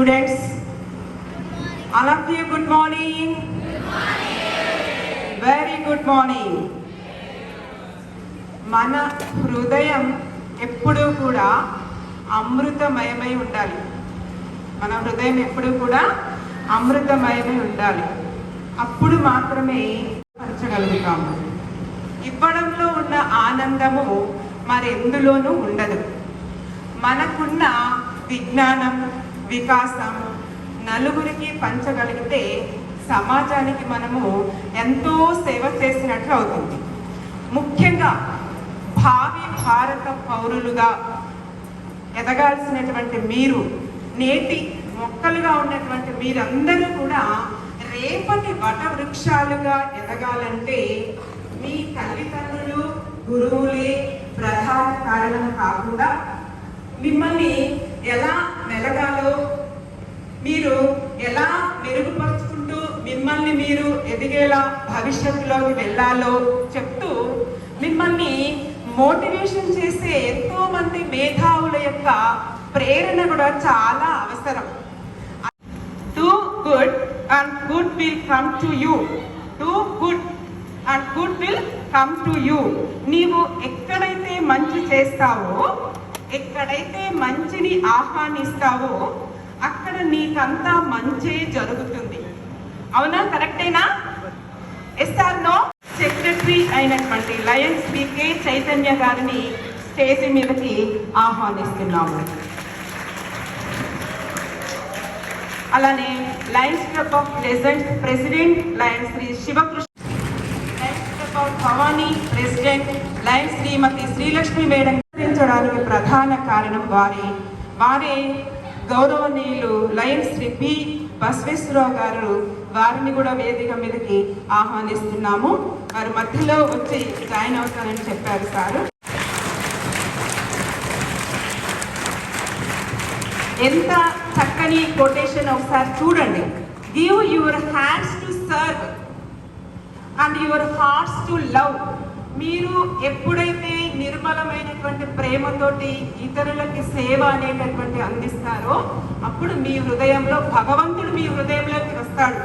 students. All of you, good morning. Very good morning. మన హృదయం ఎప్పుడూ కూడా అమృతమయమై ఉండాలి. మన హృదయం ఎప్పుడూ కూడా అమృతమయమై ఉండాలి. అప్పుడు మాత్రమే పంచగలుగుతాము. ఇవ్వడంలో ఉన్న ఆనందము మరెందులోనూ ఉండదు. మనకున్న విజ్ఞానం, వికాసం నలుగురికి పంచగలిగితే సమాజానికి మనము ఎంతో సేవ చేసినట్లు అవుతుంది. ముఖ్యంగా భావి భారత పౌరులుగా ఎదగాల్సినటువంటి మీరు, నేటి మొక్కలుగా ఉన్నటువంటి మీరందరూ కూడా రేపటి వటవృక్షాలుగా ఎదగాలంటే మీ తల్లిదండ్రులు, గురువులే ప్రధాన కారణం కాకుండా మిమ్మల్ని ఎలా మెలగాలో, మీరు ఎలా మెరుగుపరుచుకుంటూ మిమ్మల్ని మీరు ఎదిగేలా భవిష్యత్తులోకి వెళ్ళాలో చెప్తూ మిమ్మల్ని మోటివేషన్ చేసే ఎంతో మంది మేధావుల యొక్క ప్రేరణ కూడా చాలా అవసరం. Do good and good will come to you. Do good and good will come to you. నీవు ఎక్కడైతే మంచి చేస్తావో, ఎక్కడైతే మంచిని ఆహ్వానిస్తావో అక్కడ నీకంతా మంచే జరుగుతుంది. అవునా? కరెక్టేనా? Yes or no? సెక్రటరీ అయినటువంటి లయన్స్ కే చైతన్య గారిని స్టేజ్ మీదకి ఆహ్వానిస్తున్నాము. అలానే Lions Club of Legends President Lions Shri Sivakrishna, Lions Club of Bhavani President Lions Shrimati Srilakshmi madam ధరించడానికి ప్రధాన కారణం వారే గౌరవనీయులు లయన్స్ శ్రీ పి బసవేశ్వరరావు గారు. వారిని కూడా వేదిక మీదకి ఆహ్వానిస్తున్నాము. వారు మధ్యలో వచ్చి జాయిన్ అవుతారని చెప్పారు సారు. ఎంత చక్కని కొటేషన్ ఒకసారి చూడండి. Give your hands to serve and your hearts to love. మీరు ఎప్పుడైతే నిర్మలమైనటువంటి ప్రేమతోటి ఇతరులకి సేవ అనేటటువంటి అందిస్తారో అప్పుడు మీ హృదయంలో భగవంతుడు మీ హృదయంలోకి వస్తాడు,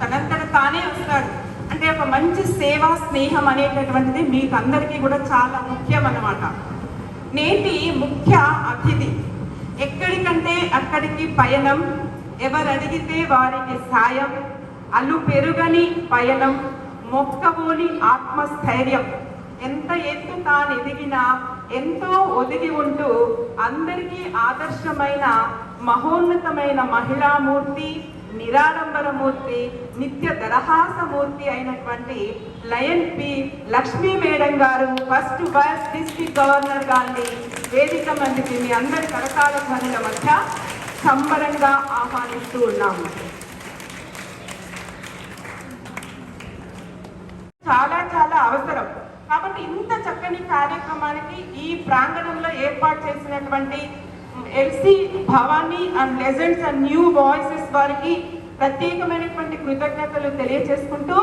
తనంతట తానే వస్తాడు. అంటే ఒక మంచి సేవా స్నేహం అనేటటువంటిది మీకు అందరికీ కూడా చాలా ముఖ్యం అన్నమాట. నేటి ముఖ్య అతిథి ఎక్కడికంటే అక్కడికి పయనం, ఎవరడిగితే వారికి సాయం, అల్లు పెరుగని పయనం, మొక్కవోని ఆత్మస్థైర్యం. ఎంత ఎత్తు తాను ఎదిగినా ఎంతో ఒదిగి ఉంటూ అందరికీ ఆదర్శమైన మహోన్నతమైన మహిళామూర్తి, నిరాడంబరమూర్తి, నిత్య దరహాసమూర్తి అయినటువంటి లయన్ పి లక్ష్మీ మేడం గారు ఫస్ట్ వైస్ డిస్ట్రిక్ట్ గవర్నర్ గారిని వేదిక మందికి మీ అందరి కరతాళ ధ్వనుల మధ్య సంబరంగా ఆహ్వానిస్తూ ఉన్నాము. చాలా చాలా అవసరం. కాబట్టి ఇంత చక్కని కార్యక్రమానికి ఈ ప్రాంగణంలో ఏర్పాటు చేసినటువంటి LC Bhavani and legends and new voices వారికి ప్రత్యేకమైనటువంటి కృతజ్ఞతలు తెలియజేసుకుంటూ,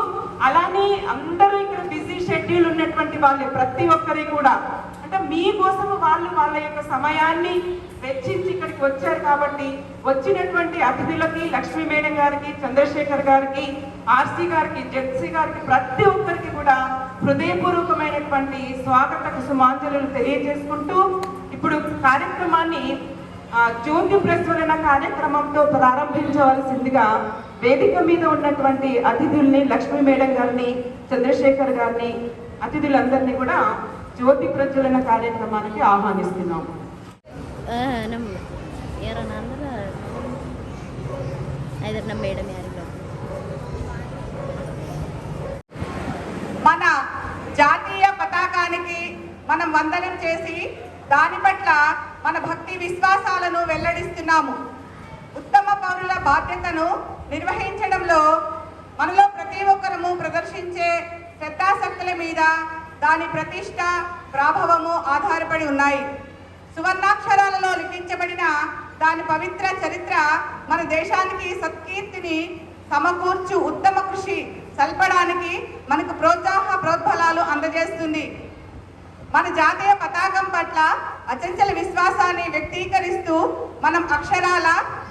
అలానే అందరూ ఇక్కడ బిజీ షెడ్యూల్ ఉన్నటువంటి వాళ్ళు ప్రతి ఒక్కరి కూడా అంటే మీకోసం వాళ్ళు వాళ్ళ యొక్క సమయాన్ని వెచ్చించి ఇక్కడికి వచ్చారు. కాబట్టి వచ్చినటువంటి అతిథులకి, లక్ష్మీ మేడం గారికి, చంద్రశేఖర్ గారికి, ఆర్సీ గారికి, జెడ్సీ గారికి ప్రతి ఒక్కరికి కూడా హృదయపూర్వకమైనటువంటి స్వాగత కుసుమాంజలు తెలియజేసుకుంటూ ఇప్పుడు కార్యక్రమాన్ని జ్యోతి ప్రజ్వలన కార్యక్రమంతో ప్రారంభించవలసిందిగా వేదిక మీద ఉన్నటువంటి అతిథుల్ని, లక్ష్మీ మేడం గారిని, చంద్రశేఖర్ గారిని, అతిథులందరినీ కూడా జ్యోతి ప్రజ్వలన కార్యక్రమానికి ఆహ్వానిస్తున్నాము. మన జాతీయ పతాకానికి మనం వందనం చేసి దాని పట్ల మన భక్తి విశ్వాసాలను వెల్లడిస్తున్నాము. ఉత్తమ పౌరుల బాధ్యతను నిర్వహించడంలో మనలో ప్రతి ఒక్కరము ప్రదర్శించే శ్రద్ధాశక్తుల మీద దాని ప్రతిష్ట, ప్రాభవము ఆధారపడి ఉన్నాయి. సువర్ణాక్షరాలలో లిఖించబడిన దాని పవిత్ర చరిత్ర మన దేశానికి సత్కీర్తిని సమకూర్చు ఉత్తమ కృషి సల్పడానికి మనకు ప్రోద్బలాలు అందజేస్తుంది. మన జాతీయ పతాకం పట్ల అచంచల విశ్వాసాన్ని వ్యక్తీకరిస్తూ మనం అక్షరాల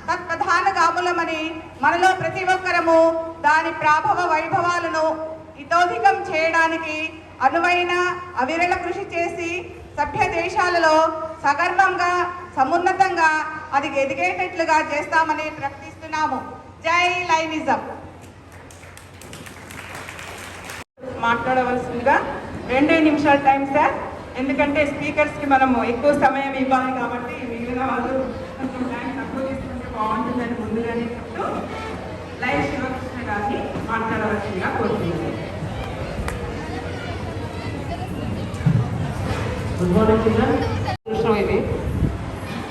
తత్ప్రధాన మూలమని మనలో ప్రతి ఒక్కరము దాని ప్రాభవ వైభవాలను ఇతోధికం చేయడానికి అనువైన అవిరళ కృషి చేసి సభ్య దేశాలలో సగర్వంగా సమున్నతంగా అది ఎదిగేటట్లుగా చేస్తామని ప్రకటిస్తున్నాము. జై లైనిజం. మాట్లాడవలసిందిగా 2 నిమిషాల టైం సార్, ఎందుకంటే స్పీకర్స్కి మనము ఎక్కువ సమయం ఇవ్వాలి కాబట్టి మిగిలిన వాళ్ళు కొంచెం టైం తక్కువ తీసుకుంటే బాగుంటుందని ముందుగానే చెప్తూ లైవ్ శివకృష్ణ గారిని మాట్లాడవలసిందిగా కోరుతున్నాను. Good morning children. ఇది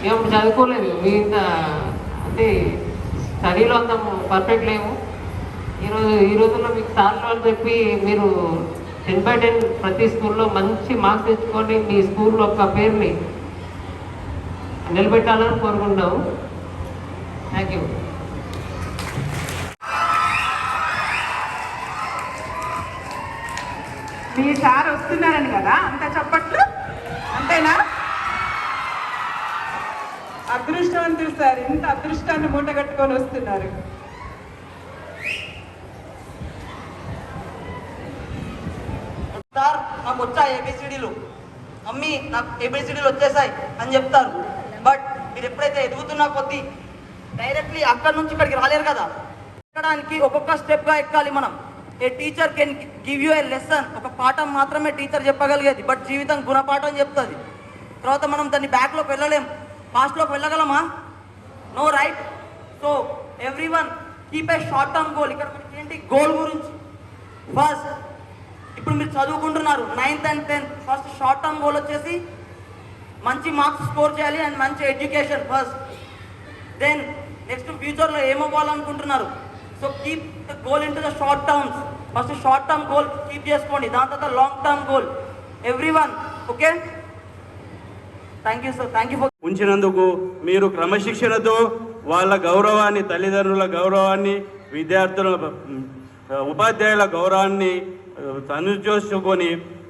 మేము చదువుకోలేదు, మీ ఇంత అంటే స్టడీలో అంత పర్ఫెక్ట్ లేవు. ఈ రోజుల్లో మీకు సార్లు వాళ్ళు చెప్పి మీరు 10/10 ప్రతి స్కూల్లో మంచి మార్క్స్ తెచ్చుకొని మీ స్కూల్లో ఒక పేరుని నిలబెట్టాలని కోరుకుంటాము. Thank you. మీ సార్ వస్తున్నారని కదా అంత చప్పట్లు, అంతేనా? అదృష్టవంతులు సార్, ఇంత అదృష్టాన్ని మూటగట్టుకొని వస్తున్నారు. సార్ నాకు వచ్చా ఏబిసిడీలు, మమ్మీ నాకు ఏబిసిడీలు వచ్చేసాయి అని చెప్తారు. బట్ మీరు ఎప్పుడైతే ఎదుగుతున్నా కొద్దీ డైరెక్ట్లీ అక్కడి నుంచి ఇక్కడికి రాలేరు కదా. ఎక్కడానికి ఒక్కొక్క స్టెప్గా ఎక్కాలి మనం. A teacher can give you a lesson. ఒక పాఠం మాత్రమే టీచర్ చెప్పగలిగేది, బట్ జీవితం గుణపాఠం చెప్తుంది. తర్వాత మనం దాన్ని బ్యాక్లోకి వెళ్ళలేం, పాస్ట్లోకి వెళ్ళగలమా? No, right? So everyone keep a short term goal. ఇక్కడ మనకి ఏంటి గోల్ గురించి? ఫస్ట్ ఇప్పుడు మీరు చదువుకుంటున్నారు 9th and 10th, first short term goal వచ్చేసి మంచి మార్క్స్ స్కోర్ చేయాలి అండ్ మంచి ఎడ్యుకేషన్ ఫస్ట్. దెన్ నెక్స్ట్ ఫ్యూచర్లో ఏమవ్వాలనుకుంటున్నారు? So keep the goal into the short terms. First short term goal keep చేసుకోండి, దాని తర్వాత long term goal. Everyone okay? Thank you sir, thank you for ఉంచినందుకు. మీరు క్రమశిక్షణతో వాళ్ళ గౌరవాన్ని, తల్లిదండ్రుల గౌరవాన్ని, విద్యార్థుల ఉపాధ్యాయుల గౌరవాన్ని అనుచోసుకొని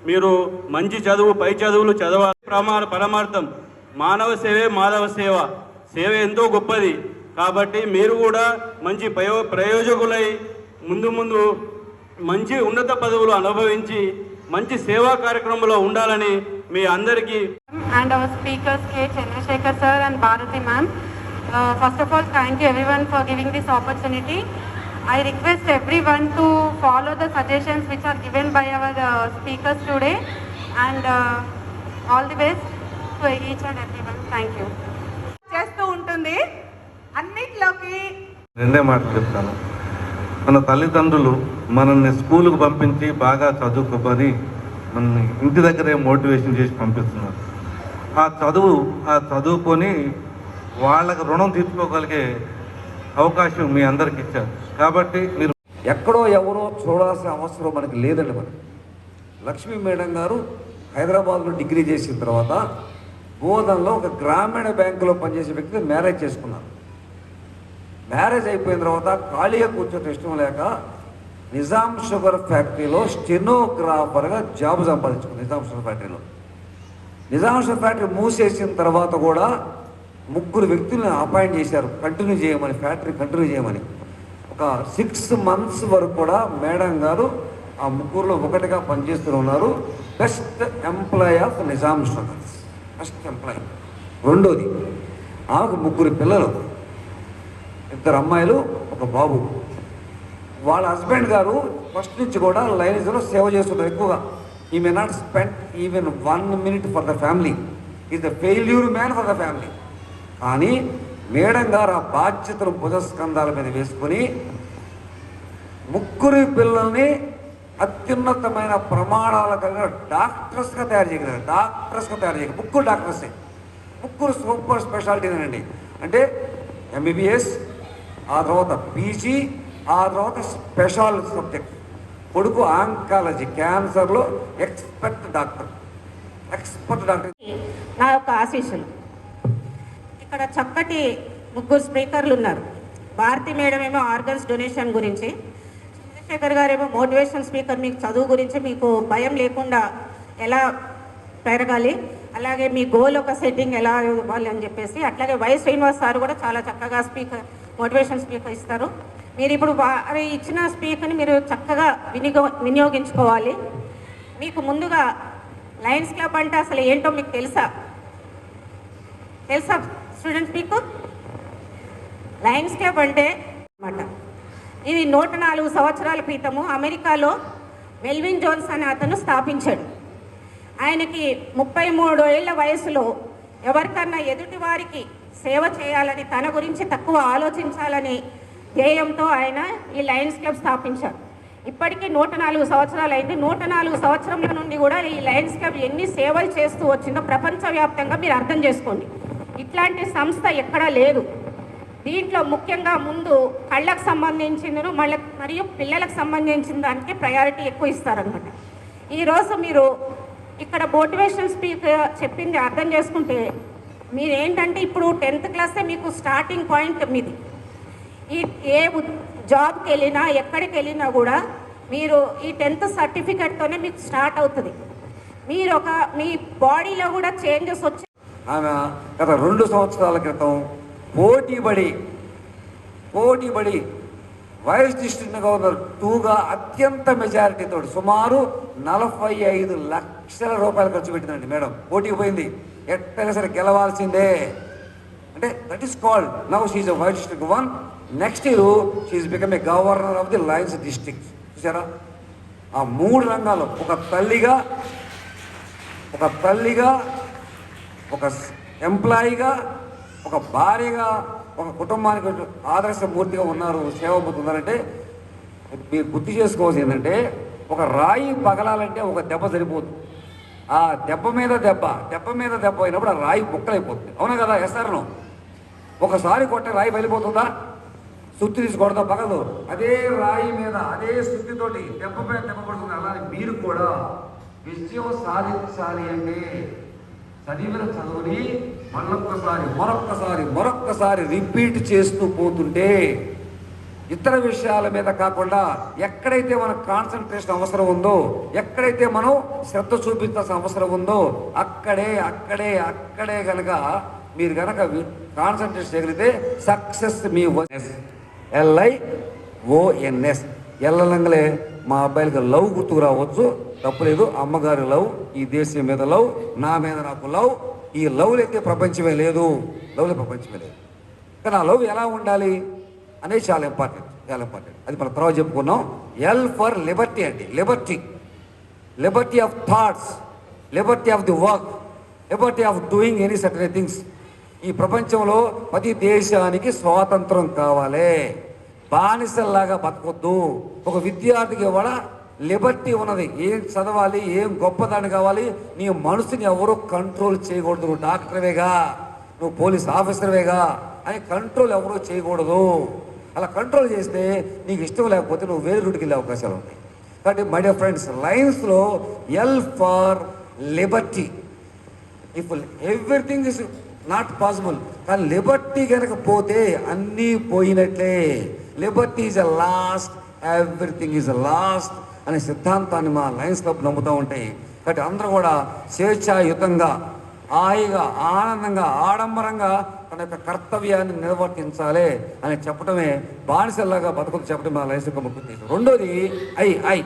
మీరు మంచి చదువు, పై చదువులు చదవాలి. పరమార్థం మానవ సేవే మాధవ సేవ. సేవ ఎంతో గొప్పది కాబట్టి మీరు కూడా మంచి ప్రయోజకులై ముందు ముందు మంచి ఉన్నత పదవులు అనుభవించి మంచి సేవా కార్యక్రమంలో ఉండాలని మీ అందరికీ. And our speakers K. Chandrasekhar sir and Bharati ma'am. First of all, thank you everyone for giving this opportunity. I request everyone to follow the suggestions which are given by our speakers today, and all the best to each and everyone. Thank you. చేస్తూ ఉంటుంది అన్నిట్లోకి. రెండే మాటలు చెప్తాను. మన తల్లిదండ్రులు మనల్ని స్కూలుకు పంపించి బాగా చదువుకోమని మనల్ని ఇంటి దగ్గరే మోటివేషన్ చేసి పంపిస్తున్నారు. ఆ చదువుకొని వాళ్ళకి రుణం తీర్చుకోగలిగే అవకాశం మీ అందరికి ఇచ్చారు. కాబట్టి మీరు ఎక్కడో ఎవరో చూడాల్సిన అవసరం మనకి లేదండి. మనకి లక్ష్మీ మేడం గారు హైదరాబాద్లో డిగ్రీ చేసిన తర్వాత బోధనలో ఒక గ్రామీణ బ్యాంకులో పనిచేసే వ్యక్తి మ్యారేజ్ చేసుకున్నారు. మ్యారేజ్ అయిపోయిన తర్వాత ఖాళీగా కూర్చోటం ఇష్టం లేక నిజాం షుగర్ ఫ్యాక్టరీలో స్టెనోగ్రాఫర్గా జాబ్ సంపాదించుకుంది. నిజాం షుగర్ ఫ్యాక్టరీలో. నిజాం షుగర్ ఫ్యాక్టరీ మూసేసిన తర్వాత కూడా 3 వ్యక్తులను అపాయింట్ చేశారు కంటిన్యూ చేయమని, ఫ్యాక్టరీ కంటిన్యూ చేయమని. ఒక 6 months వరకు కూడా మేడం గారు ఆ 3లో ఒకటిగా పనిచేస్తూ ఉన్నారు. Best employee of Nizam sugars, best employee. రెండోది, ఆమెకు 3 పిల్లలు, 2 అమ్మాయిలు, 1 బాబు. వాళ్ళ హస్బెండ్ గారు ఫస్ట్ నుంచి కూడా లైన్స్లో సేవ చేస్తున్నారు ఎక్కువగా. ఈ may not spend even 1 minute for the family. Is the failure man for the family. కానీ మేడం గారు ఆ బాధ్యతను భుజస్కంధాల మీద వేసుకొని 3 పిల్లల్ని అత్యున్నతమైన ప్రమాణాల కలిగిన డాక్టర్స్గా తయారు చేయగలిగారు. 3 డాక్టర్సే, 3 సూపర్ స్పెషాలిటీనండి. అంటే ఎంబీబీఎస్, ఆ తర్వాత పీజీ, ఆ తర్వాత స్పెషల్ సబ్జెక్ట్. కొడుకు ఆంకాలజీ, క్యాన్సర్లో ఎక్స్పర్ట్ డాక్టర్. నా యొక్క ఆశీస్సులు. ఇక్కడ చక్కటి 3 స్పీకర్లు ఉన్నారు. భారతి మేడం ఏమో ఆర్గన్స్ డొనేషన్ గురించి, చంద్రశేఖర్ గారేమో మోటివేషన్ స్పీకర్, మీకు చదువు గురించి మీకు భయం లేకుండా ఎలా పెరగాలి, అలాగే మీ గోల్ ఒక సెట్టింగ్ ఎలా ఇవ్వాలి అని చెప్పేసి. అట్లాగే వై శ్రీనివాస్ సార్ కూడా చాలా చక్కగా మోటివేషన్ స్పీకర్ ఇస్తారు. మీరు ఇప్పుడు వారి ఇచ్చిన స్పీకర్ని మీరు చక్కగా వినియోగించుకోవాలి. మీకు ముందుగా లయన్స్ క్లబ్ అంటే అసలు ఏంటో మీకు తెలుసా స్టూడెంట్స్? మీకు లయన్స్ క్లబ్ అంటే అన్నమాట ఇది 104 సంవత్సరాల క్రితము అమెరికాలో మెల్విన్ జోన్స్ అనే అతను స్థాపించాడు. ఆయనకి 33 ఏళ్ల వయసులో ఎవరికన్నా ఎదుటి వారికి సేవ చేయాలని, తన గురించి తక్కువ ఆలోచించాలని ధ్యేయంతో ఆయన ఈ లయన్స్ క్లబ్ స్థాపించారు. ఇప్పటికీ 104 సంవత్సరాలు అయింది. 104 సంవత్సరంల నుండి కూడా ఈ లయన్స్ క్లబ్ ఎన్ని సేవలు చేస్తూ వచ్చిందో ప్రపంచవ్యాప్తంగా మీరు అర్థం చేసుకోండి. ఇట్లాంటి సంస్థ ఎక్కడా లేదు. దీంట్లో ముఖ్యంగా ముందు కళ్ళకు సంబంధించిన మరియు పిల్లలకు సంబంధించిన దానికి ప్రయారిటీ ఎక్కువ ఇస్తారనమాట. ఈరోజు మీరు ఇక్కడ మోటివేషనల్ స్పీకర్ చెప్పింది అర్థం చేసుకుంటే మీరు ఏంటంటే ఇప్పుడు 10th క్లాసే మీకు స్టార్టింగ్ పాయింట్ మీది. ఏ జాబ్కి వెళ్ళినా ఎక్కడికి వెళ్ళినా కూడా మీరు ఈ 10th సర్టిఫికెట్తోనే మీకు స్టార్ట్ అవుతుంది. మీరు మీ బాడీలో కూడా చేంజెస్ వచ్చి ఆమె గత 2 సంవత్సరాల క్రితం పోటీపడి వైస్ డిస్ట్రిక్ట్ గవర్నర్ 2గా అత్యంత మెజారిటీతో సుమారు 45 లక్షల రూపాయలు ఖర్చు పెట్టిందండి మేడం. పోటీకి పోయింది, ఎట్టైనా సరే గెలవాల్సిందే. అంటే that is called now she vice district 1. Next year she become a governor of the Lions district. చూసారా ఆ 3 రంగాల్లో ఒక తల్లిగా, ఒక ఎంప్లాయీగా, ఒక భార్యగా, ఒక కుటుంబానికి ఆదర్శమూర్తిగా ఉన్నారు, సేవామూర్తి ఉన్నారంటే మీరు గుర్తు చేసుకోవాల్సి ఏంటంటే ఒక రాయి పగలాలంటే ఒక దెబ్బ సరిపోదు. ఆ దెబ్బ మీద దెబ్బ అయినప్పుడు ఆ రాయి బుక్కలైపోతుంది. అవునా కదా? ఎస్ఆర్ను ఒకసారి కొట్టే రాయి వెళ్ళిపోతుందా? సుత్తి తీసి కొడతా పగలదు. అదే రాయి మీద అదే సుత్తితోటి దెబ్బ మీద దెబ్బ పడుతుంది. అలానే మీరు కూడా విజయం సాధించాలి అంటే చదివిన చదువుని మరొక్కసారి రిపీట్ చేస్తూ పోతుంటే ఇతర విషయాల మీద కాకుండా ఎక్కడైతే మనకు కాన్సన్ట్రేషన్ అవసరం ఉందో, ఎక్కడైతే మనం శ్రద్ధ చూపించాల్సిన అవసరం ఉందో అక్కడే కనుక మీరు కనుక కాన్సన్ట్రేట్ చేయగలిగితే సక్సెస్ మీ LIONS ఎల్లలంగలే మా అబ్బాయిలకి లవ్ గుర్తుకు రావచ్చు, తప్పులేదు. అమ్మగారి లవ్, ఈ దేశం మీద లవ్, నా మీద నాకు లవ్. ఈ లవ్లు అయితే ప్రపంచమే లేదు. కానీ ఆ లవ్ ఎలా ఉండాలి అనేది చాలా ఇంపార్టెంట్. అది మనం తర్వాత చెప్పుకున్నాం. L ఫర్ లిబర్టీ అండి. Liberty of thoughts, Liberty of the work, Liberty of doing any certain things. ఈ ప్రపంచంలో ప్రతి దేశానికి స్వాతంత్రం కావాలి. బానిసల్లాగా బతకొద్దు. ఒక విద్యార్థికి కూడా లిబర్టీ ఉన్నది. ఏం చదవాలి, ఏం గొప్పదాన్ని కావాలి, నీ మనసుని ఎవరో కంట్రోల్ చేయకూడదు. నువ్వు డాక్టర్వేగా, నువ్వు పోలీస్ ఆఫీసర్వేగా అని కంట్రోల్ ఎవరో చేయకూడదు. అలా కంట్రోల్ చేస్తే నీకు ఇష్టం లేకపోతే నువ్వు వేరే రూట్కి వెళ్ళే అవకాశాలు ఉంటాయి. కాబట్టి మై డియర్ ఫ్రెండ్స్, లయన్స్లో L for liberty. If everything is not possible, కానీ లిబర్టీ కనుక పోతే అన్నీ పోయినట్లే. Liberty is a lost, everything is a lost అనే సిద్ధాంతాన్ని మా లయన్స్ క్లబ్ నమ్ముతూ ఉంటాయి. కాబట్టి అందరూ కూడా స్వేచ్ఛాయుతంగా, హాయిగా, ఆనందంగా, ఆడంబరంగా తన యొక్క కర్తవ్యాన్ని నిర్వర్తించాలి అని చెప్పడమే, బానిసల్లాగా బతుకుతూ చెప్పడం మా లయన్స్ యొక్క ముఖ్య ఉద్దేశం. రెండోది ఐ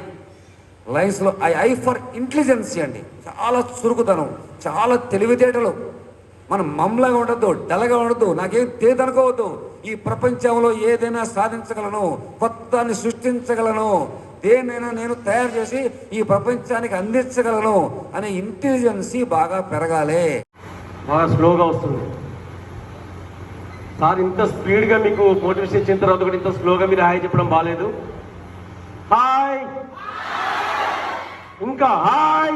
లయన్స్లో ఐ ఫర్ ఇంటెలిజెన్సీ అండి. చాలా చురుకుతనం, చాలా తెలివితేటలు. మనం మమ్మలాగా ఉండద్దు, డల్గా ఉండద్దు, నాకేం తెలియదనుకోవద్దు. ఈ ప్రపంచంలో ఏదైనా సాధించగలను, కొత్తని సృష్టించగలను, దేన్నైనా నేను తయారు చేసి ఈ ప్రపంచానికి అందించగలను అనే ఇంటెలిజెన్సీ బాగా పెరగాలి. బాగా స్లోగా వస్తుంది సార్. ఇంత స్పీడ్గా మీకు మోటివేషన్ ఇచ్చిన తర్వాత కూడా ఇంత స్లోగా మీరు హాయ్ చెప్పడం బాగాలేదు. హాయ్, ఇంకా హాయ్.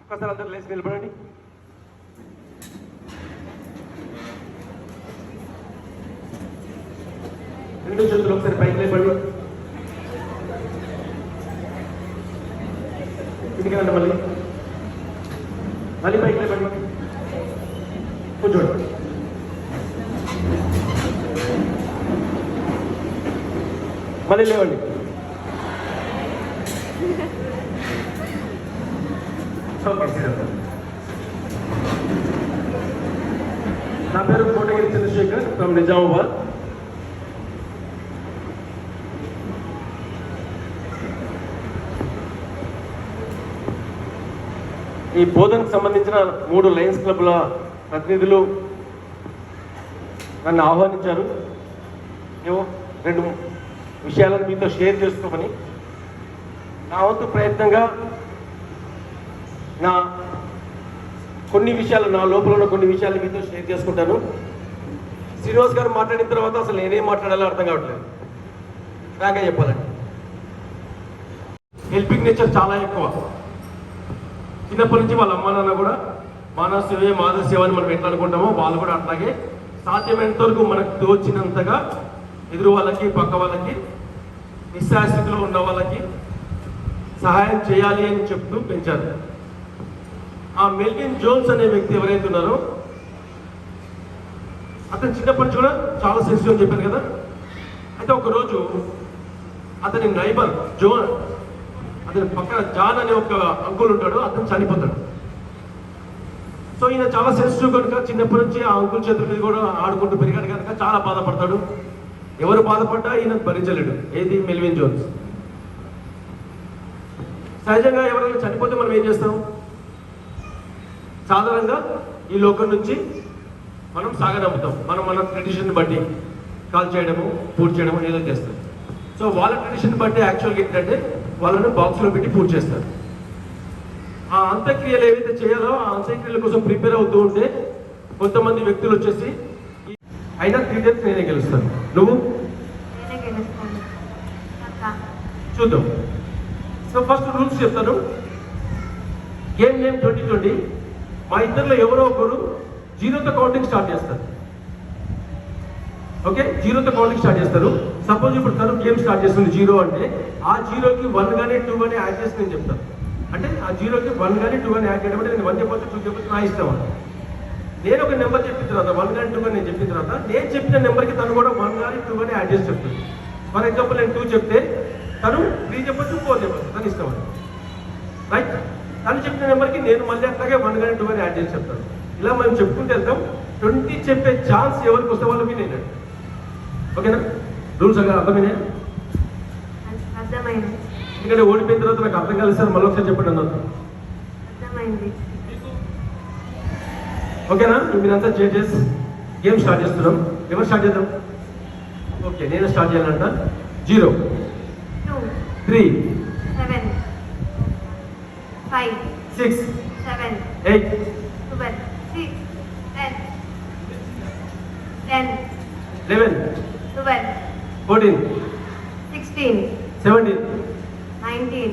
ఒక్కసారి అందరూ లేచి నిలబడండి. రెండు చేతులు ఒకసారి పైకి లేపండి. ఇంటికి మళ్ళీ పైకి లేపండి. కూర్చోండి. మళ్ళీ లేవండి. నా పేరు కోటగిరి చంద్రశేఖర్ ఫ్రమ్ నిజామాబాద్. ఈ బోధనకు సంబంధించిన 3 లయన్స్ క్లబ్ల ప్రతినిధులు నన్ను ఆహ్వానించారు. ఏవో 2 విషయాలను మీతో షేర్ చేసుకోమని. నా వంతు ప్రయత్నంగా నా కొన్ని విషయాలు, నా లోపల ఉన్న కొన్ని విషయాలు మీతో షేర్ చేసుకుంటాను. శ్రీనివాస్ గారు మాట్లాడిన తర్వాత అసలు నేనేం మాట్లాడాలో అర్థం కావట్లేదు. ఫ్రాంక్గా చెప్పాలండి, హెల్పింగ్ నేచర్ చాలా ఎక్కువ. చిన్నప్పటి నుంచి వాళ్ళ అమ్మ నాన్న కూడా మానవ సేవే మాధవ సేవ అని మనం ఎట్లా అనుకుంటామో వాళ్ళు కూడా అట్లాగే సాధ్యమైనంత వరకు మనకు తోచినంతగా ఎదురు వాళ్ళకి, పక్క వాళ్ళకి, నిస్సాస్థితిలో ఉన్న వాళ్ళకి సహాయం చేయాలి అని చెప్తూ పెంచారు. ఆ మెల్విన్ జోన్స్ అనే వ్యక్తి ఎవరైతే ఉన్నారో అతను చిన్నప్పటి నుంచి కూడా చాలా సెన్సిటివ్ అని చెప్పాను కదా. అయితే ఒకరోజు అతని నైబర్ అతని పక్కన జాన్ అనే ఒక అంకుల్ ఉంటాడు, అతను చనిపోతాడు. సో ఈయన చాలా సెన్సిటివ్ కనుక చిన్నప్పటి నుంచి ఆ అంకుల్ చేతుల మీద కూడా ఆడుకుంటూ పెరిగాడు కనుక చాలా బాధపడతాడు. ఎవరు బాధపడ్డా ఈయన భరించలేడు. ఏది మెల్విన్ జోన్స్. సహజంగా ఎవరైనా చనిపోతే మనం ఏం చేస్తాం? సాధారణంగా ఈ లోకం నుంచి మనం సాగనమ్ముతాం. మన ట్రెడిషన్ బట్టి కాల్ చేయడము, పూర్తి చేయడము ఏదో చేస్తాం. సో వాళ్ళ ట్రెడిషన్ బట్టి యాక్చువల్గా ఏంటంటే వాళ్ళను బాక్స్లో పెట్టి పూర్తి చేస్తారు. ఆ అంత్యక్రియలు ఏవైతే చేయాలో ఆ అంత్యక్రియల కోసం ప్రిపేర్ అవుతూ ఉంటే కొంతమంది వ్యక్తులు వచ్చేసి అయినా 3 days నేనే గెలుస్తాను, నువ్వు చూద్దాం. సో ఫస్ట్ రూల్స్ చెప్తాను. Game name 2020. మా ఇద్దరిలో ఎవరో ఒకరు 0తో కౌంటింగ్ స్టార్ట్ చేస్తారు. ఓకే, 0తో కౌంటింగ్ స్టార్ట్ చేస్తారు. సపోజ్ ఇప్పుడు తను గేమ్ స్టార్ట్ చేస్తుంది 0 అంటే ఆ 0కి 1 కానీ 2 కానీ యాడ్ చేసి నేను చెప్తాను. అంటే ఆ 0కి 1 కానీ 2 కానీ యాడ్ చేయడం అంటే నేను 1 చెప్పొచ్చు, 2 చెప్పొచ్చు, నా ఇష్టం. నేను ఒక నెంబర్ చెప్పిన తర్వాత 1 కానీ 2 కానీ నేను చెప్పిన తర్వాత నేను చెప్పిన నెంబర్కి తను కూడా 1 కానీ 2 కానీ యాడ్ చేసి చెప్తుంది. ఫర్ ఎగ్జాంపుల్ నేను 2 చెప్తే తను 3 చెప్పొచ్చు, 4 చెప్పొచ్చు, తను ఇష్టం. రైట్? తను చెప్పిన నెంబర్కి నేను మళ్ళీ అట్లాగే 1 కానీ 2 కానీ యాడ్ చేసి చెప్తాను. ఇలా మనం చెప్పుకుంటూ వెళ్తాం. 20 చెప్పే ఛాన్స్ ఎవరికి వస్తే వాళ్ళు వినేయండి. ఓకేనా? రూల్స్ అర్థమైనా? ఎందుకంటే ఓడిపోయిన తర్వాత నాకు అర్థం కాలేదు సార్, మళ్ళీ ఒకసారి చెప్పండి అన్నారు. ఓకేనా? మీరంతా చేసి గేమ్ స్టార్ట్ చేస్తున్నాం. ఎవరు స్టార్ట్ చేద్దాం? ఓకే, నేను స్టార్ట్ చేయాలంట. 0 2 3 7 5 6 7 8 12 6 10 10 11 12 14 16 17 19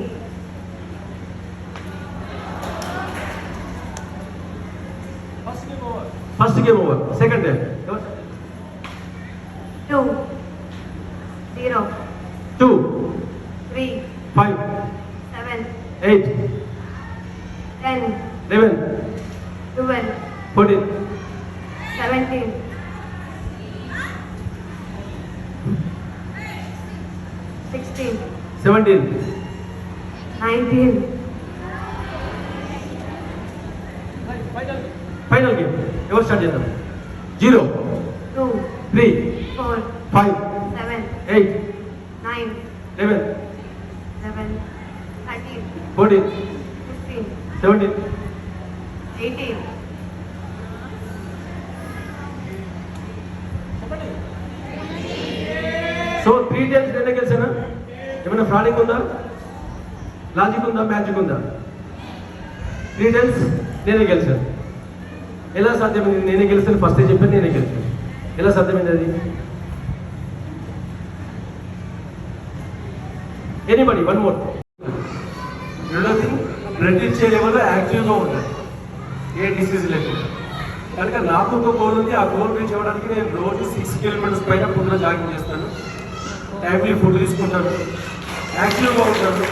first game over. Second time 2 0 2 3 5 7 8 10 11 12 14 17 16 17 19 final game. ఎవరు స్టార్ట్ చేద్దాం? 0 2 3 4 5 7 8 9 11 13 14 15 17 18 సో 3 times నేనే గెలిచానా? ఏమైనా ఫ్రాడింగ్ ఉందా? లాజిక్ ఉందా? మ్యాజిక్ ఉందా? 3 times నేనే గెలిచాను. ఎలా సాధ్యమైంది? నేనే గెలిచాను, ఫస్ట్ చెప్పాను, నేనే గెలిచాను. ఎలా సాధ్యమైంది అది? ఎనీబడి? 1 more. రెండోది, బ్లడ్ ఇచ్చే లెవెల్లో యాక్టివ్గా ఉండాలి, ఏ డిసీజ్ లేకుండా. కనుక నాకు ఒక గోల్ ఉంది. ఆ గోల్ రీచ్ అవ్వడానికి నేను రోజు 6 kilometers పైన పొద్దున జాగింగ్ చేస్తాను, టైమ్లీ ఫుడ్ తీసుకుంటాను, యాక్టివ్గా ఉంటాను,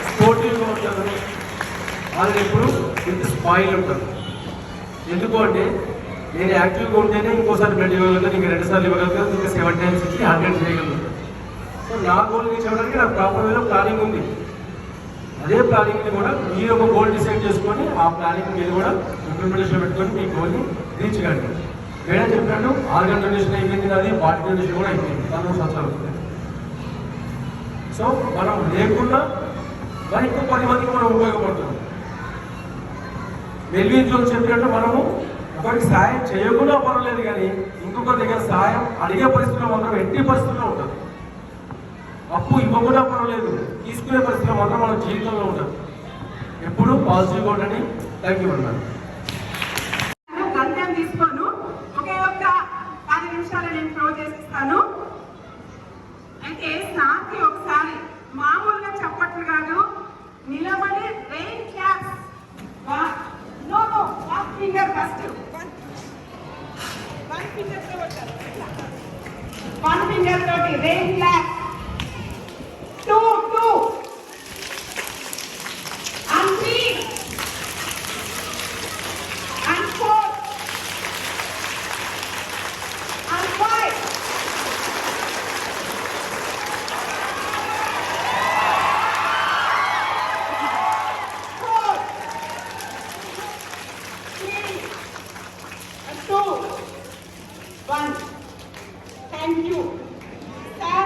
స్పోర్టివ్గా ఉంటాను. వాళ్ళు ఎప్పుడు విత్ స్పాయిల్ ఉంటారు. ఎందుకు అంటే నేను యాక్టివ్గా ఉంటేనే ఇంకోసారి బ్లడ్ ఇవ్వగలుగుతాను, ఇంకా 2 సార్లు ఇవ్వగలుగుతాను, ఇంకా 7 times ఇచ్చి 100 చేయగలుగుతాను. సో నా గోల్ రీచ్ అవ్వడానికి నాకు ప్రాపర్ వేలో ప్లానింగ్ ఉంది. అదే ప్లానింగ్ని కూడా మీరు ఒక గోల్ డిసైడ్ చేసుకొని ఆ ప్లానింగ్ మీద కూడా ప్రిపరేషన్ పెట్టుకొని మీ గోల్ని రీచ్ కండి. మేడం చెప్పినట్టు ఆర్గన్ డొనేషన్ అయిపోయింది, అది బాడీ డొనేషన్ కూడా అయిపోయింది 3 సంవత్సరాలు అవుతుంది. సో మనం లేకుండా మరి ఇంకో 10 మందికి మనం ఉపయోగపడుతున్నాం. మెల్విన్ జోన్ చెప్పినట్టు మనము ఒకరికి సహాయం చేయకుండా పర్వాలేదు, కానీ ఇంకొకరి దగ్గర సహాయం అడిగే పరిస్థితిలో మాత్రం ఎట్టి పరిస్థితుల్లో ఉంటుంది. అప్పు ఇవ్వకుండా పర్వాలేదు, తీసుకునే పరిస్థితిలో మాత్రం మన జీవితంలో ఉంటుంది. ఎప్పుడు పాజిటివ్గా ఉండని. థ్యాంక్ యూ అన్నారు. గంటం తీసుకోను, ఒకే ఒక్క 10 నిమిషాలు నేను క్లోజ్ చేసిస్తాను. అయితే సార్కి ఒకసారి మామూలుగా చప్పట్లు కాదు, నిలబడి rain claps. No no, 1 finger first, 1 finger తో కొట్టారు. 1 ఫింగర్ తోటి rain claps. 2 and 3 and 4 and 5. 4 3 and 2 1. Thank you. Sir,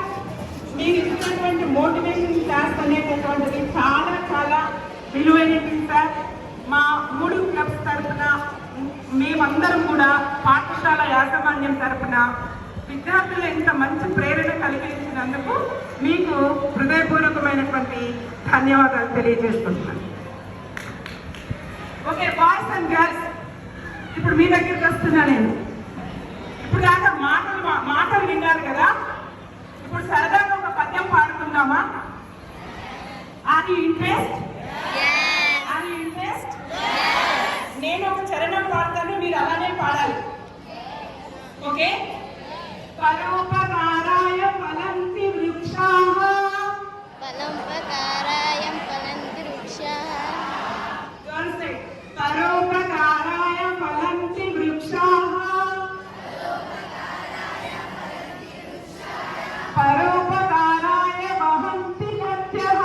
మీరు ఇచ్చినటువంటి మోటివేషన్ క్లాస్ అనేటటువంటిది చాలా చాలా విలువైనది సార్. మా 3 క్లబ్స్ తరఫున మేమందరం కూడా పాఠశాల యాజమాన్యం తరఫున విద్యార్థులు ఎంత మంచి ప్రేరణ కలిగించినందుకు మీకు హృదయపూర్వకమైనటువంటి ధన్యవాదాలు తెలియజేస్తున్నాను. ఓకే బాయ్స్ అండ్ గర్ల్స్, ఇప్పుడు మీ దగ్గరికి వస్తున్నా నేను. ఇప్పుడు దాకా మాటలు విన్నారు కదా, ఇప్పుడు సరదాగా ఒక పద్యం పాడుకుందామా? Are you interest? Are you interest? నేను ఒక చరణం పాడతాను, మీరు అలానే పాడాలి. ఓకే? పరోపకారాయ ఫలంతి వృక్షాః, పరోపకారాయ ఫలంతి వృక్షాః. గర్ల్స్ సే పరోపకారాయ ఫలంతి వృక్షాః, పరోపకారాయ వహంతి నద్యః,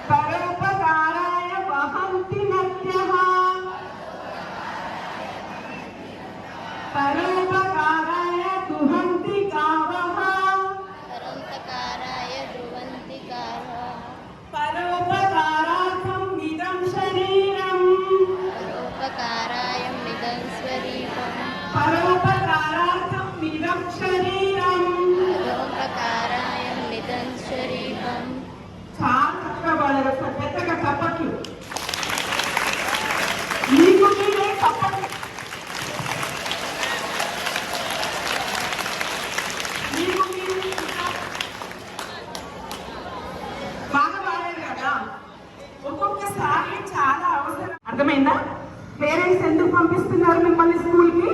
పరోపకారాయ వహంతి నద్యః, పరోపకారాయ దుహంతి గావః, పరోపకారాయ ధ్రువంతి గావః. పరోపకారార్థం ఇదం శరీరం, పరోపకారాయ మిదం స్వరూపం. పరోపకారార్థం ఇదం శరీరం. పరోపకారాయ మిదం స్వరూపం. చాలా చక్కగా పాడారు సార్, పెద్దగా చప్పట్లు. మీకు మీరే చప్పట్లు. మీకు మీరు బాగా పాడారు కదా. ఒక్కొక్కసారి చాలా అవసరం. అర్థమైందా? పేరెంట్స్ ఎందుకు పంపిస్తున్నారు మిమ్మల్ని స్కూల్కి?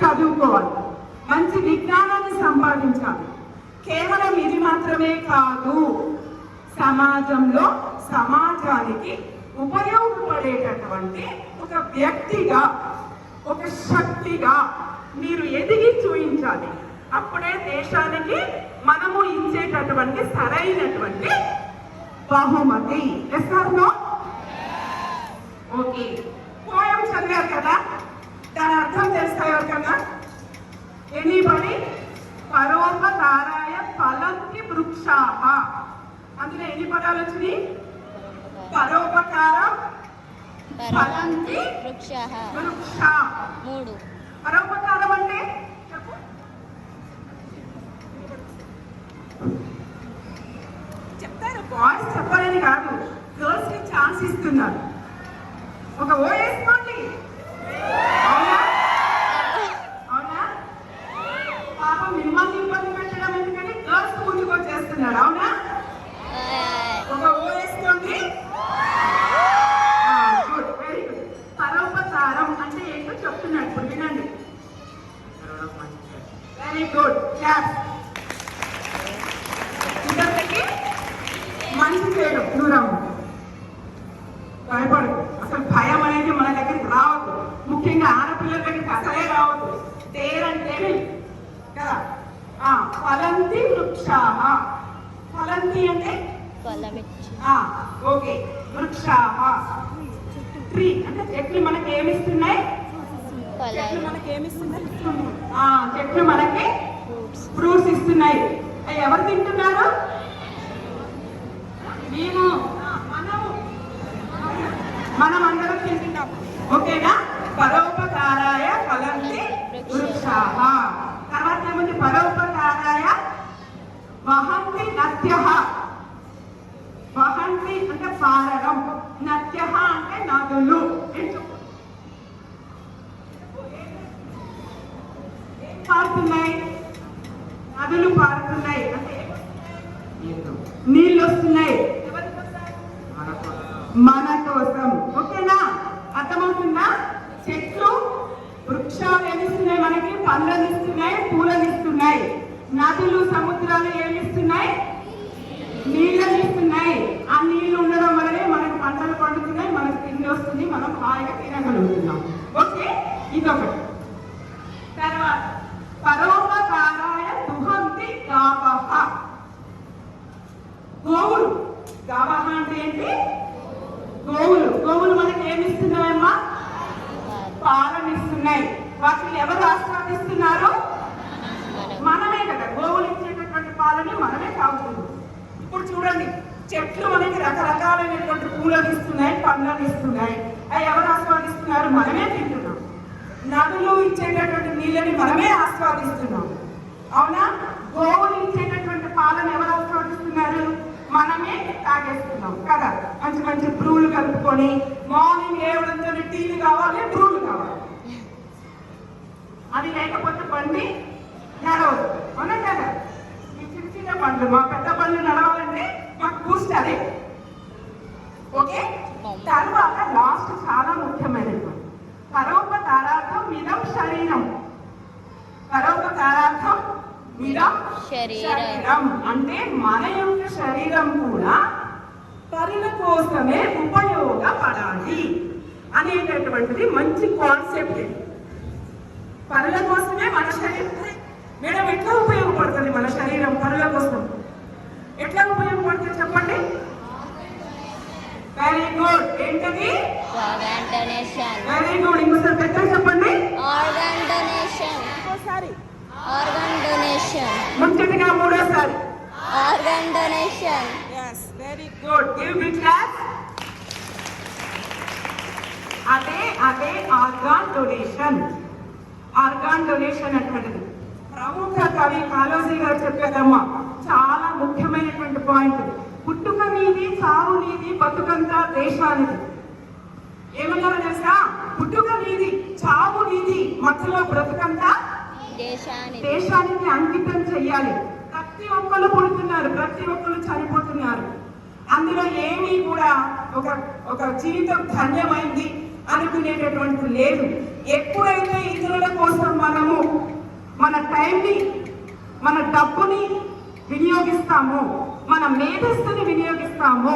చదువుకోవాలి, మంచి విజ్ఞానాన్ని సంపాదించాలి. కేవలం ఇది మాత్రమే కాదు, సమాజంలో సమాజానికి ఉపయోగపడేటటువంటి ఒక వ్యక్తిగా, ఒక శక్తిగా మీరు ఎదిగి చూపించాలి. అప్పుడే దేశానికి మనము ఇచ్చేటటువంటి సరైనటువంటి బహుమతి. Yes or no? Okay, poem చదివారు కదా, దాని అర్థం తెలుసా ఎవరికన్నా? ఎనీబడి? పరోపకారాయ ఫలంతి వృక్షాః. అందులో ఎన్ని పదాలు వచ్చినాయి? పరోపకారం, ఫలంతి వృక్షాః. వృక్ష. 3. పరోపకారం అంటే చెప్పు. చెప్తారు, బాయ్స్ చెప్పాలని కాదు, గర్ల్స్ కి ఛాన్స్ ఇస్తున్నారు. ఒక ఓ వేసుకోండి. అవునా? అవునా? పాపం మిమ్మల్ని ఇబ్బంది పెట్టడం ఎందుకని గర్ల్స్ ముందుకు వచ్చేస్తున్నారు. అవునా? ఒక ఓ వేసుకోండి. Good, very good. పరోపకారం అంటే ఏంటో చెప్తున్నాడు, ఇప్పుడు వినండి. Very good, claps. ఇద్దరికి మంచి చేయడం దూరం. భయపడదు, అసలు భయం అనేది మన దగ్గరికి రావద్దు, ముఖ్యంగా ఆడపిల్లల దగ్గరికి అసలే రావద్దు. తేరంటేనే కదా. ఫలంతి వృక్షాః. ఫలంతి అంటే ఫలమిచ్చి. ఓకే. వృక్షాహ. ట్రీ అంటే చెట్లు మనకి ఏమిస్తున్నాయి? చెట్లు మనకి ఏమిస్తున్నాయి? చెట్లు మనకి ఫ్రూట్స్ ఇస్తున్నాయి. అవి ఎవరు తింటున్నారు? మేము, మనం అందరం తింటున్నాం. ఓకేనా? పరోపకారాయ ఫలంతి వృక్షాః. తర్వాత ఏముంది? పరోపకారాయ వహంతి నద్యః. వహంతి అంటే పారడం, నద్యః అంటే నదులు. పారుతున్నాయి, నదులు పారుతున్నాయి అంటే నీళ్ళు వస్తున్నాయి మన కోసం. ఓకేనా? అర్థమవుతుందా? చెట్లు వృక్షాలు ఏమిస్తున్నాయి? మనకి పండ్లను ఇస్తున్నాయి, పూలను ఇస్తున్నాయి. నదులు సముద్రాలు ఏమిస్తున్నాయి? నీళ్ళని ఇస్తున్నాయి. ఆ నీళ్లు ఉండడం వల్లనే మనకు పంటలు పండుతున్నాయి, మనకు తిండి వస్తుంది, మనం హాయిగా తినగలుగుతున్నాం. ఓకే, ఇదొకటి. తర్వాత పరోపకారాయ దుహంతి గావః. గోవులు. గావః అంటే ఏంటి? గోవులు. గోవులు మనకి ఏమిస్తున్నాయమ్మా? పాలనిస్తున్నాయి. వాటిని ఎవరు ఆస్వాదిస్తున్నారు? మనమే కదా. గోవులు ఇచ్చేటటువంటి పాలని మనమే తాగుతున్నాం. ఇప్పుడు చూడండి, చెట్లు మనకి రకరకాలైనటువంటి పూలను ఇస్తున్నాయి, పండ్లను ఇస్తున్నాయి. అవి ఎవరు ఆస్వాదిస్తున్నారు? మనమే తింటున్నాం. నదులు ఇచ్చేటటువంటి నీళ్ళని మనమే ఆస్వాదిస్తున్నాం. అవునా? గోవులు ఇచ్చేటటువంటి పాలను ఎవరు ఆస్వాదిస్తున్నారు? మనమే తాగేస్తున్నాం కదా. మంచి మంచి బ్రూలు కలుపుకొని మార్నింగ్ లేవడంతో టీలు కావాలి, బ్రూలు కావాలి. అది లేకపోతే బండి నడవదు. అవునా కదా? ఈ చిన్న చిన్న బండ్లు, మా పెద్ద బండ్లు నడవాలంటే మాకు బూస్ట్ అదే. ఓకే, తర్వాత లాస్ట్ చాలా ముఖ్యమైనటువంటి పరోపకారార్థం మిదం శరీరం. పరోపకారార్థం మిదం శరీరం అంటే మన యొక్క శరీరం కూడా పరుల కోసమే ఉపయోగపడాలి అనేటటువంటిది మంచి కాన్సెప్ట్. పరుల కోసమే మన శరీరం. మేడం, ఎట్లా ఉపయోగపడుతుంది మన శరీరం పరుల కోసం? ఎట్లా ఉపయోగపడుతుంది చెప్పండి? Very good. ఏంటది? Organ donation. Very good. ఇంకోసారి పెద్దగా చెప్పండి. Organ donation. ఇంకోసారి. Organ donation. ముచ్చటగా మూడోసారి. Organ donation. yes very good. give me class. అదే ఆర్గాన్ డొనేషన్. ఆర్గాన్ డొనేషన్ అటువంటిది ప్రముఖ కవి కాళోజీ గారు చెప్పేదమ్మా. చాలా ముఖ్యమైనటువంటి పాయింట్. పుట్టుక నీది, చావు నీది, బతుకంతా దేశానికి. ఏమన్నారో తెలుసా? పుట్టుక నీది, చావు నీది, మధ్యలో బ్రతుకంతా దేశానికి అంకితం చెయ్యాలి. ప్రతి ఒక్కరు పుడుతున్నారు, ప్రతి ఒక్కరు చనిపోతున్నారు. అందులో ఏమీ కూడా ఒక జీవితం ధన్యమైంది అనుకునేటటువంటి లేదు. ఎప్పుడైతే ఇతరుల కోసం మనము మన టైంని, మన డబ్బుని వినియోగిస్తామో, మన మేధస్సుని వినియోగిస్తామో,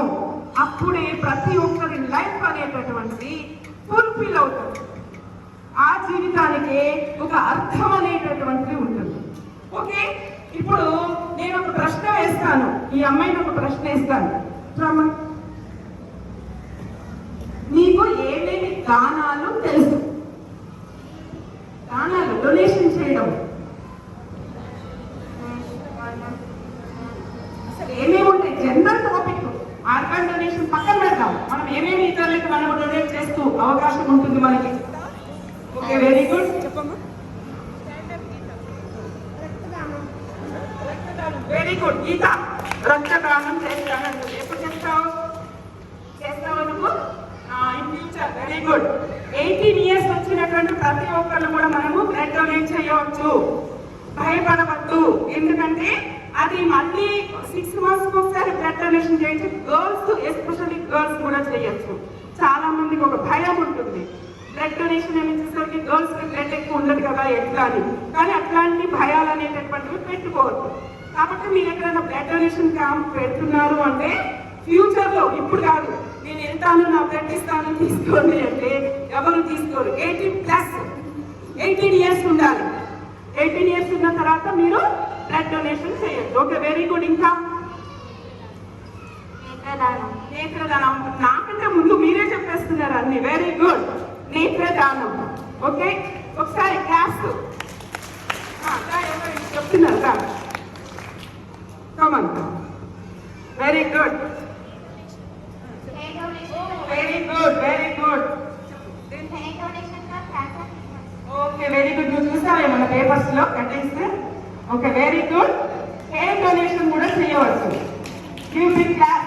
అప్పుడే ప్రతి ఒక్కరి లైఫ్ అనేటటువంటిది ఫుల్ఫిల్ అవుతుంది. ఆ జీవితానికి ఒక అర్థం అనేటటువంటిది ఉంటుంది. ఓకే, ఇప్పుడు నేను ఒక ప్రశ్న వేస్తాను, ఈ అమ్మాయిని ఒక ప్రశ్న వేస్తాను. నీకు ఏమేమి దానాలు తెలుసు? దానాలు, డొనేషన్ చేయడం అసలు ఏమేమి ఉంటాయి? General topic. ఆర్గాన్ డొనేషన్ పక్కన పెడతాం. మనం ఏమేమి ఇతరులకు మనం డొనేట్ చేస్తూ అవకాశం ఉంటుంది మనకి. Okay, very good. చెప్పమ్మా. Very good. గీత, రక్తదానం చేస్తాను. ఎప్పుడు చేస్తావు నువ్వు? In future. Very good. 18 years వచ్చినటువంటి ప్రతి ఒక్కళ్ళు కూడా మనము బ్లడ్ డొనేట్ చేయవచ్చు. భయపడవద్దు. ఎందుకంటే అది మళ్ళీ 6 months ఒకసారి బ్లడ్ డొనేషన్ చేయొచ్చు. గర్ల్స్, ఎస్పెషల్లీ గర్ల్స్ కూడా చేయొచ్చు. చాలా మందికి ఒక భయం ఉంటుంది, బ్లడ్ డొనేషన్ అనేసరికి గర్ల్స్ కి బ్లడ్ ఎక్కువ ఉండదు కదా ఎట్లా అని. కానీ అట్లాంటి భయాలు అనేటటువంటివి పెట్టుకోవద్దు. కాబట్టి మీరు ఎక్కడైనా బ్లడ్ డొనేషన్ క్యాంప్ పెడుతున్నారు అంటే ఫ్యూచర్ లో, ఇప్పుడు కాదు, నేను వెళ్తాను నా బ్లడ్ ఇస్తాను తీసుకోండి అంటే ఎవరు తీసుకోరు. 18 years ఉండాలి. 18 years ఉన్న తర్వాత మీరు బ్లడ్ డొనేషన్ చేయొచ్చు. Okay, very good. ఇంకా నేత్రదానం. నేత్రదానం. నాకంటే ముందు మీరే చెప్పేస్తున్నారు అన్ని. Very good. నేత్రదానం. ఓకే, ఒకసారి క్లాస్ చెప్తున్నారు. Come on. Very good, very good, very good. Okay, very good. నువ్వు చూసావేమన్నా పేపర్స్ లో cuttings? Okay, very good. Hair donation కూడా చేయవచ్చు. Give big clap.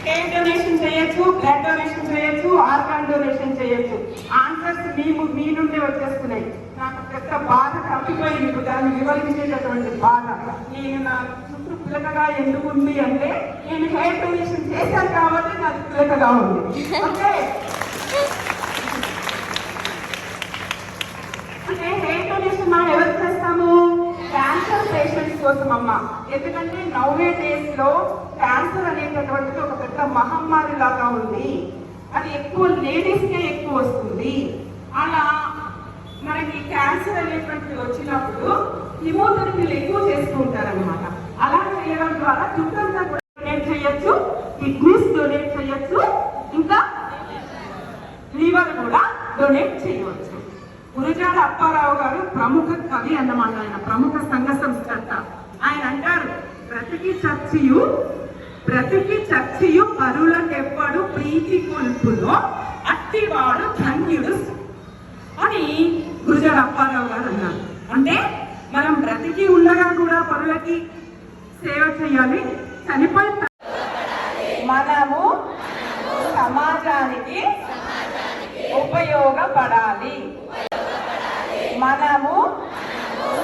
Hair donation చేయొచ్చు, బ్లడ్ డొనేషన్ చేయొచ్చు, ఆర్గాన్ డొనేషన్ చేయొచ్చు. ఆన్సర్స్ మీ నుండే వచ్చేస్తున్నాయి. నాకు పెద్ద బాధ తప్పిపోయింది ఇప్పుడు దాన్ని వివరించేటటువంటి బాధ. నేను నా చుట్టూ పిలకగా ఎందుకు ఉంది అంటే నేను హెయిర్ డొనేషన్ చేశాను కాబట్టి నాకు పిలకగా ఉంది. ఓకే, అంటే హెయిర్ డొనేషన్ మనం ఎవరికి చేస్తాము? క్యాన్సర్ పేషెంట్స్ కోసం అమ్మ. ఎందుకంటే నౌవే డేస్ లో క్యాన్సర్ అనేటటువంటిది ఒక పెద్ద మహమ్మారి లాగా ఉంది. అది ఎక్కువ లేడీస్ కే ఎక్కువ వస్తుంది. అలా మనకి క్యాన్సర్ అనేటువంటిది వచ్చినప్పుడు హిమోథెరపీలు ఎక్కువ చేస్తూ ఉంటారనమాట. అలా చేయడం ద్వారా జుట్టంతా కూడా డొనేట్ చేయొచ్చు, కిడ్నీస్ డొనేట్ చేయొచ్చు, ఇంకా లివర్ కూడా డొనేట్ చేయవచ్చు. గురజాడ అప్పారావు గారు ప్రముఖ కవి అన్నమాట. ఆయన ప్రముఖ సంఘ సంస్కర్త. ఆయన అంటారు, బ్రతికి చచ్చియు పరులకెవ్వడు ప్రీతి కొల్పులో అట్టివాడు ధన్యుడు అని గురజాడ అప్పారావు గారు అన్నారు. అంటే మనం బ్రతికి ఉండగా కూడా పరులకి సేవ చేయాలి. చనిపోయి మనము సమాజానికి ఉపయోగపడాలి. మనము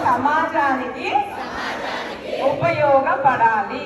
సమాజానికి ఉపయోగపడాలి.